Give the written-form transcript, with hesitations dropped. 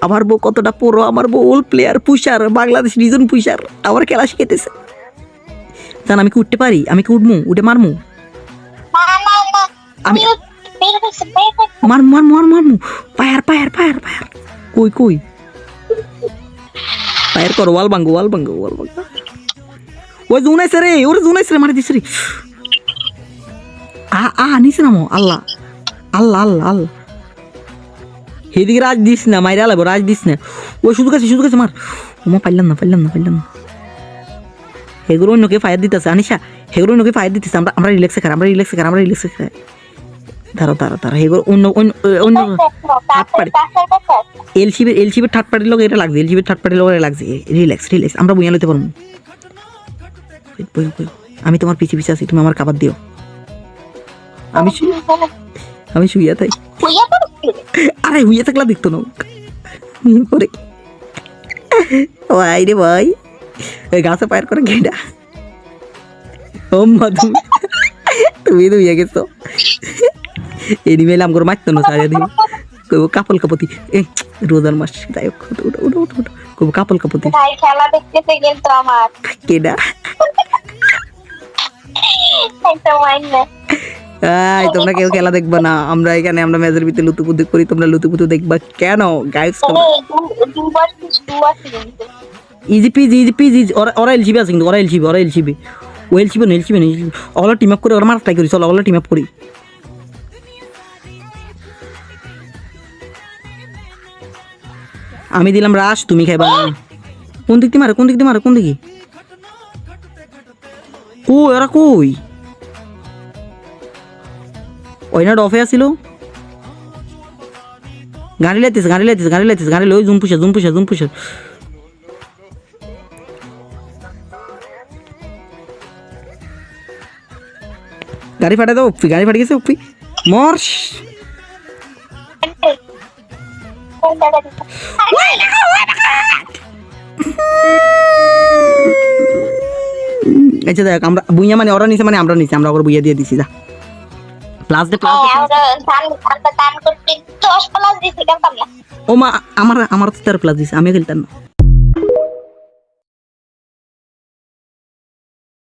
আমার বউ কতটা পুরো, আমার বউ ওল প্লেয়ার, পুষার, বাংলাদেশ রিজন পুষার, আমার খেলা শিখেতেছে। জান আমি কি উঠতে পারি? আমি কি উঠমু? উঠে মারমু? আমি মারমু মারমু মারমু মারমু। পায়ার পায়ার পায়ার পায়ার। কই কই পায়ার কর, ওয়াল ভাঙ্গো ওয়াল ভাঙ্গো ওয়াল ভাঙ্গো। ওই জুনাইছে রে, ওরে জুনাইছে রে, মারি দিছে রে। নিচে নামো। আল্লাহ আল্লাহ আল্লাহ আল্লাহ। সেদিকে রাজ দিস না, মাইরা লাগবো, রাজ দিস না। ওই সুযোগ আছে মার। ওমা পাইলাম না পাইলাম না পাইলাম না। হেগুলো অন্যকে ফায়ার দিতেছে আনিশা, হেগুলো অন্যকে ফায়ার দিতেছে। আমরা রিল্যাক্সে খাই, আমরা রিল্যাক্সে খাই, আমরা রিল্যাক্সে খাই। দাঁড়াও দাঁড়াও দাঁড়াও, হেগুলো অন্য অন্য অন্য থার্ড পার্টি। এলসিবির থার্ড পার্টির লোক এটা লাগছে, এলসিবির থার্ড পার্টির লোক এটা লাগছে। রিল্যাক্স রিল্যাক্স, আমরা বুঝা লইতে পারবো। আমি তোমার পিছিয়ে পিছিয়ে আছি, তুমি আমার খাবার দিও। আমি শুইয়া থাই। আরে হুইয়া থাকলে দেখতো না পরে। ভাই রে ভাই, ওই গাছে পায়ের করে ঘেটা। ও মা তুমি হইয়া গেছো। এনিমেল আমগর মারতো না সারা দিন। কইব কাপল কাপতি, রোজার মাস, যাই হোক কইব কাপল কাপতি। ভাই খেলা দেখতেছে কিন্তু আমার কেডা তোমরা কেউ খেলা দেখবা না, আমরা এখানে আমরা মেজের ভিতরে লুতুপুতু করি, তোমরা লুতুপুতু দেখবা কেন গাইস? ইজি পিজি ওরা এলসিবি আছে কিন্তু, ওরা এলসিবি ও এলসিবি ওরা টিম আপ করে, ওরা মারা ট্রাই করি, চলো ওরা টিম আপ করি। আমি দিলাম রাশ, তুমি খাইবা। কোন দিক দিয়ে মারে কোন দিকে? ও এরা কই? ওইনা অফে আসিল। গাড়ি লাইতেছে গাড়ি লই। জুম পুষার গাড়ি ফাটাই দাও। গাড়ি ফাটে গেছে উপি মর্শ। আচ্ছা দেখ, আমরা বুইয়া মানে ওরা নিচে, মানে আমরা নিচে, আমরা ওরা বুইয়া দিয়ে দিছি। যা প্লাস দে ও মা, আমার তো তার প্লাস দিছে, আমিও খেলতাম না।